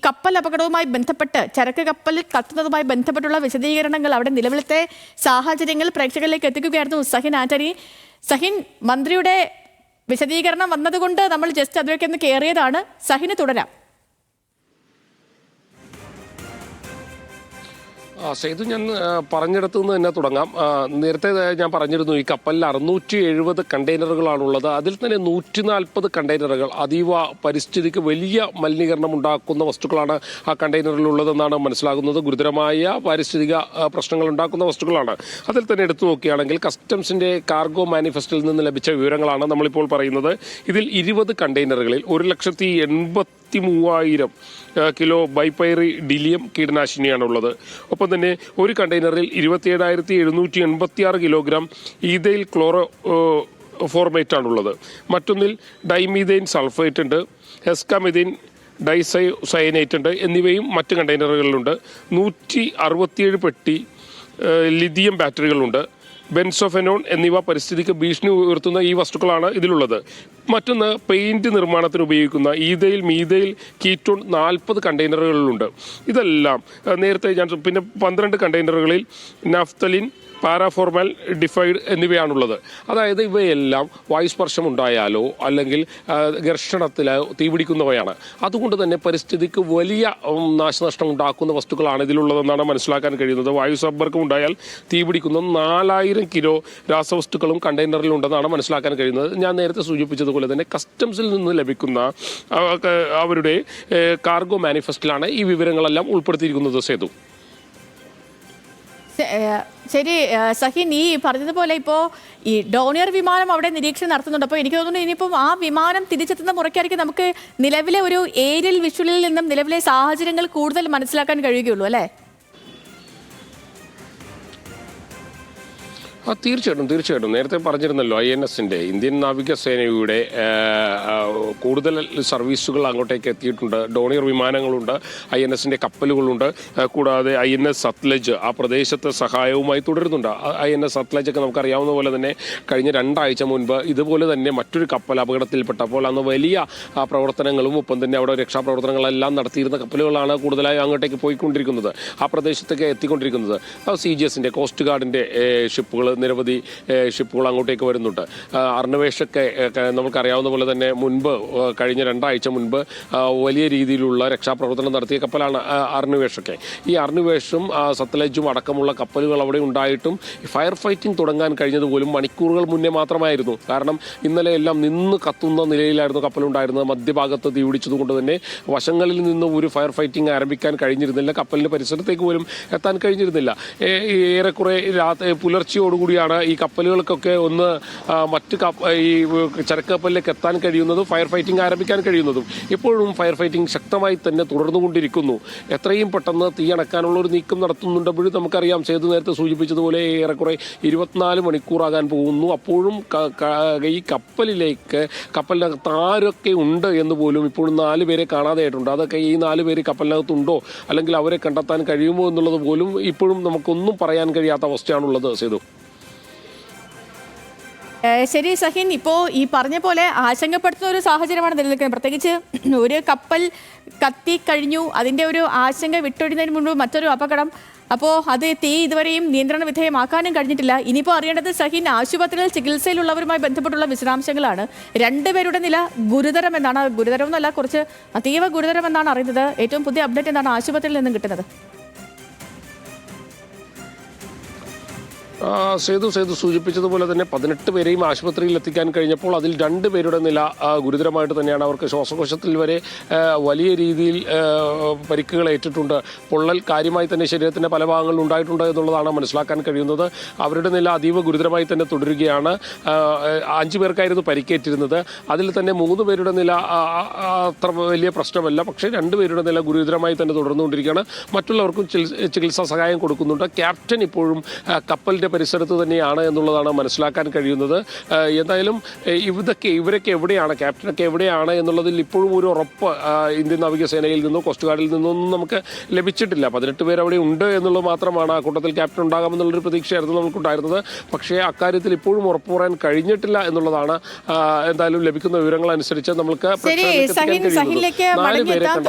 കപ്പൽ അപകടവുമായി ബന്ധപ്പെട്ട് ചരക്ക് കപ്പൽ കത്തുന്നതുമായി ബന്ധപ്പെട്ടുള്ള വിശദീകരണങ്ങൾ അവിടെ നിലവിലത്തെ സാഹചര്യങ്ങൾ പ്രേക്ഷകരിലേക്ക് എത്തിക്കുകയായിരുന്നു സഹിൻ ആന്റണി. സഹിൻ, മന്ത്രിയുടെ വിശദീകരണം വന്നതുകൊണ്ട് നമ്മൾ ജസ്റ്റ് അതിലേക്ക് ഒന്ന് കയറിയതാണ്. സഹിന് തുടരാം. സേതു, ഞാൻ പറഞ്ഞിടത്തു നിന്ന് തന്നെ തുടങ്ങാം. നേരത്തെ ഞാൻ പറഞ്ഞിരുന്നു ഈ കപ്പലിൽ 670 കണ്ടെയ്നറുകളാണുള്ളത്. അതിൽ തന്നെ 140 കണ്ടെയ്നറുകൾ അതീവ പരിസ്ഥിതിക്ക് വലിയ മലിനീകരണം ഉണ്ടാക്കുന്ന വസ്തുക്കളാണ് ആ കണ്ടെയ്നറിലുള്ളതെന്നാണ് മനസ്സിലാകുന്നത്. ഗുരുതരമായ പാരിസ്ഥിതിക പ്രശ്നങ്ങൾ ഉണ്ടാക്കുന്ന വസ്തുക്കളാണ്. അതിൽ തന്നെ എടുത്തു നോക്കുകയാണെങ്കിൽ കസ്റ്റംസിന്റെ കാർഗോ മാനിഫെസ്റ്റോയിൽ നിന്ന് ലഭിച്ച വിവരങ്ങളാണ് നമ്മളിപ്പോൾ പറയുന്നത്. ഇതിൽ 20 കണ്ടെയ്നറുകളിൽ 1,83,000 കിലോ ബൈപൈറി ഡിലിയം കീടനാശിനിയാണുള്ളത്. ഒപ്പം തന്നെ ഒരു കണ്ടെയ്നറിൽ 27,786 കിലോഗ്രാം ഈഥൈൽ ക്ലോറോ ഫോർമേറ്റാണുള്ളത്. മറ്റൊന്നിൽ ഡൈമീഥൈൻ സൾഫേറ്റ് ഉണ്ട്, ഹെസ്കാമിഥൈൻ ഡൈസൈനേറ്റ് ഉണ്ട് എന്നിവയും മറ്റ് കണ്ടെയ്നറുകളിലുണ്ട്. 167 പെട്ടി ലിഥിയം ബാറ്ററികളുണ്ട്. ബെൻസോഫെനോൺ എന്നിവ പരിസ്ഥിതിക്ക് ഭീഷണി ഉയർത്തുന്ന ഈ വസ്തുക്കളാണ് ഇതിലുള്ളത്. മറ്റൊന്ന് പെയിന്റ് നിർമ്മാണത്തിന് ഉപയോഗിക്കുന്ന ഈഥൈൽ മീഥൈൽ കീറ്റോൺ 40 കണ്ടെയ്നറുകളിലുണ്ട്. ഇതെല്ലാം നേരത്തെ ഞാൻ പിന്നെ 12 കണ്ടെയ്നറുകളിൽ നാഫ്തലിൻ, പാരാഫോർമാൽ ഡിഫൈഡ് എന്നിവയാണുള്ളത്. അതായത് ഇവയെല്ലാം വായുസ്പർശം ഉണ്ടായാലോ അല്ലെങ്കിൽ ഘർഷണത്തിലോ തീപിടിക്കുന്നവയാണ്. അതുകൊണ്ട് തന്നെ പരിസ്ഥിതിക്ക് വലിയ നാശനഷ്ടം ഉണ്ടാക്കുന്ന വസ്തുക്കളാണ് ഇതിലുള്ളതെന്നാണ് മനസ്സിലാക്കാൻ കഴിയുന്നത്. വായു സമ്പർക്കം ഉണ്ടായാൽ തീപിടിക്കുന്ന 4000 കിലോ രാസവസ്തുക്കളും കണ്ടെയ്നറിലുണ്ടെന്നാണ് മനസ്സിലാക്കാൻ കഴിയുന്നത്. ഞാൻ നേരത്തെ സൂചിപ്പിച്ചതുപോലെ തന്നെ കസ്റ്റംസിൽ നിന്ന് ലഭിക്കുന്ന അവരുടെ കാർഗോ മാനിഫെസ്റ്റോയിലാണ് ഈ വിവരങ്ങളെല്ലാം ഉൾപ്പെടുത്തിയിരിക്കുന്നത്. സേതു, ശരി സഹിൻ, ഈ പറഞ്ഞതുപോലെ ഇപ്പോൾ ഈ ഡോണിയർ വിമാനം അവിടെ നിരീക്ഷണം നടത്തുന്നുണ്ട്. അപ്പോൾ എനിക്ക് തോന്നുന്നു ഇനിയിപ്പം ആ വിമാനം തിരിച്ചെത്തുന്ന മുറയ്ക്കായിരിക്കും നമുക്ക് നിലവിലെ ഒരു ഏരിയൽ വിഷ്വലിൽ നിന്നും നിലവിലെ സാഹചര്യങ്ങൾ കൂടുതൽ മനസ്സിലാക്കാൻ കഴിയുകയുള്ളൂ അല്ലേ? തീർച്ചയായിട്ടും നേരത്തെ പറഞ്ഞിരുന്നല്ലോ, INSന്റെ ഇന്ത്യൻ നാവികസേനയുടെ കൂടുതൽ സർവീസുകൾ അങ്ങോട്ടേക്ക് എത്തിയിട്ടുണ്ട്. ഡോണിയർ വിമാനങ്ങളുണ്ട്, INSന്റെ കപ്പലുകളുണ്ട്. കൂടാതെ INS സത്ലജ് ആ പ്രദേശത്തെ സഹായവുമായി തുടരുന്നുണ്ട്. INS സത്ലജ് ഒക്കെ നമുക്കറിയാവുന്ന പോലെ തന്നെ കഴിഞ്ഞ 2 ആഴ്ച മുൻപ് ഇതുപോലെ തന്നെ മറ്റൊരു കപ്പൽ അപകടത്തിൽപ്പെട്ടപ്പോൾ അന്ന് വലിയ പ്രവർത്തനങ്ങളും ഒപ്പം തന്നെ അവിടെ രക്ഷാപ്രവർത്തനങ്ങളെല്ലാം നടത്തിയിരുന്ന കപ്പലുകളാണ് കൂടുതലായി അങ്ങോട്ടേക്ക് പോയിക്കൊണ്ടിരിക്കുന്നത്, ആ പ്രദേശത്തേക്ക് എത്തിക്കൊണ്ടിരിക്കുന്നത്. CGSന്റെ കോസ്റ്റ് ഗാർഡിന്റെ ഷിപ്പുകൾ, നിരവധി ഷിപ്പുകൾ അങ്ങോട്ടേക്ക് വരുന്നുണ്ട്. അർണവേഷൊക്കെ നമുക്കറിയാവുന്ന പോലെ തന്നെ മുൻപ് കഴിഞ്ഞ 2 ആഴ്ച മുൻപ് വലിയ രീതിയിലുള്ള രക്ഷാപ്രവർത്തനം നടത്തിയ കപ്പലാണ് അർണവേഷൊക്കെ. ഈ അർണവേഷും സത്ലജും അടക്കമുള്ള കപ്പലുകൾ അവിടെ ഉണ്ടായിട്ടും ഫയർ ഫൈറ്റിംഗ് തുടങ്ങാൻ കഴിഞ്ഞത് പോലും മണിക്കൂറുകൾ മുന്നേ മാത്രമായിരുന്നു. കാരണം ഇന്നലെ എല്ലാം നിന്ന് കത്തുന്ന നിലയിലായിരുന്നു കപ്പലുണ്ടായിരുന്നത്. മധ്യഭാഗത്ത് തീപിടിച്ചതുകൊണ്ട് തന്നെ വശങ്ങളിൽ നിന്ന് ഒരു ഫയർ ഫൈറ്റിംഗ് ആരംഭിക്കാൻ കഴിഞ്ഞിരുന്നില്ല. കപ്പലിൻ്റെ പരിസരത്തേക്ക് പോലും എത്താൻ കഴിഞ്ഞിരുന്നില്ല. ഏറെക്കുറെ പുലർച്ചയോടുകൂടിയാണ് ഈ കപ്പലുകൾക്കൊക്കെ ഒന്ന് മറ്റ് ഈ ചരക്ക് കപ്പലിലേക്ക് എത്താൻ കഴിയുന്നതും ഫയർ ഫൈറ്റിംഗ് ആരംഭിക്കാൻ കഴിയുന്നതും. ഇപ്പോഴും ഫയർ ഫൈറ്റിംഗ് ശക്തമായി തന്നെ തുടർന്നുകൊണ്ടിരിക്കുന്നു. എത്രയും പെട്ടെന്ന് തീയണക്കാനുള്ള ഒരു നീക്കം നടത്തുന്നുണ്ടെപ്പോഴും നമുക്കറിയാം, സേതു നേരത്തെ സൂചിപ്പിച്ചതുപോലെ ഏറെക്കുറെ 24 മണിക്കൂറാകാൻ പോകുന്നു. അപ്പോഴും ഈ കപ്പലിനകത്ത് ആരൊക്കെ ഉണ്ട് എന്ന് പോലും ഇപ്പോഴും 4 പേരെ കാണാതെയായിട്ടുണ്ട്. അതൊക്കെ ഈ 4 പേര് കപ്പലിനകത്തുണ്ടോ അല്ലെങ്കിൽ അവരെ കണ്ടെത്താൻ കഴിയുമോ എന്നുള്ളത് പോലും ഇപ്പോഴും നമുക്കൊന്നും പറയാൻ കഴിയാത്ത അവസ്ഥയാണുള്ളത്. സേതു, ശരി സഹിൻ, ഇപ്പോൾ ഈ പറഞ്ഞ പോലെ ആശങ്കപ്പെടുത്തുന്ന ഒരു സാഹചര്യമാണ് നിലനിൽക്കുന്നത്. പ്രത്യേകിച്ച് ഒരു കപ്പൽ കത്തിക്കഴിഞ്ഞു, അതിൻ്റെ ഒരു ആശങ്ക വിട്ടൊഴിയുന്നതിന് മുൻപ് മറ്റൊരു അപകടം. അപ്പോൾ അത് തീ ഇതുവരെയും നിയന്ത്രണ വിധേയമാക്കാനും കഴിഞ്ഞിട്ടില്ല. ഇനിയിപ്പോൾ അറിയേണ്ടത് സഹിൻ, ആശുപത്രിയിൽ ചികിത്സയിലുള്ളവരുമായി ബന്ധപ്പെട്ടുള്ള വിശദാംശങ്ങളാണ്. 2 പേരുടെ നില ഗുരുതരമെന്നാണ്, ഗുരുതരമെന്നല്ല കുറച്ച് അതീവ ഗുരുതരമെന്നാണ് അറിയുന്നത്. ഏറ്റവും പുതിയ അപ്ഡേറ്റ് എന്താണ് ആശുപത്രിയിൽ നിന്നും കിട്ടുന്നത്? സേതു സൂചിപ്പിച്ചതുപോലെ തന്നെ 18 പേരെയും ആശുപത്രിയിൽ എത്തിക്കാൻ കഴിഞ്ഞപ്പോൾ അതിൽ 2 പേരുടെ നില ഗുരുതരമായിട്ട് തന്നെയാണ്. അവർക്ക് ശ്വാസകോശത്തിൽ വരെ വലിയ രീതിയിൽ പരിക്കുകൾ ഏറ്റിട്ടുണ്ട്. പൊള്ളൽ കാര്യമായി തന്നെ ശരീരത്തിൻ്റെ പല ഭാഗങ്ങളിൽ ഉണ്ടായിട്ടുണ്ട് എന്നുള്ളതാണ് മനസ്സിലാക്കാൻ കഴിയുന്നത്. അവരുടെ നില അതീവ ഗുരുതരമായി തന്നെ തുടരുകയാണ്. 5 പേർക്കായിരുന്നു പരിക്കേറ്റിരുന്നത്. അതിൽ തന്നെ 3 പേരുടെ നില അത്ര വലിയ പ്രശ്നമല്ല, പക്ഷേ 2 പേരുടെ നില ഗുരുതരമായി തന്നെ തുടർന്നുകൊണ്ടിരിക്കുകയാണ്. മറ്റുള്ളവർക്കും ചികിത്സാ സഹായം കൊടുക്കുന്നുണ്ട്. ക്യാപ്റ്റൻ ഇപ്പോഴും കപ്പലിൻ്റെ പരിസരത്ത് തന്നെയാണ് എന്നുള്ളതാണ് മനസ്സിലാക്കാൻ കഴിയുന്നത്. എന്തായാലും ഇവരൊക്കെ എവിടെയാണ്, ക്യാപ്റ്റനൊക്കെ എവിടെയാണ് എന്നുള്ളതിൽ ഇപ്പോഴും ഒരു ഉറപ്പ് ഇന്ത്യൻ നാവികസേനയിൽ നിന്നോ കോസ്റ്റ് ഗാർഡിൽ നിന്നൊന്നും നമുക്ക് ലഭിച്ചിട്ടില്ല. 18 പേർ അവിടെ ഉണ്ട് എന്നുള്ളത് മാത്രമാണ്. ആ കൂട്ടത്തിൽ ക്യാപ്റ്റൻ ഉണ്ടാകാമെന്നുള്ളൊരു പ്രതീക്ഷയായിരുന്നു നമുക്കുണ്ടായിരുന്നത്. പക്ഷേ അക്കാര്യത്തിൽ ഇപ്പോഴും ഉറപ്പ് പറയാൻ കഴിഞ്ഞിട്ടില്ല എന്നുള്ളതാണ് എന്തായാലും ലഭിക്കുന്ന വിവരങ്ങൾ അനുസരിച്ച് നമുക്ക് 4 പേരെ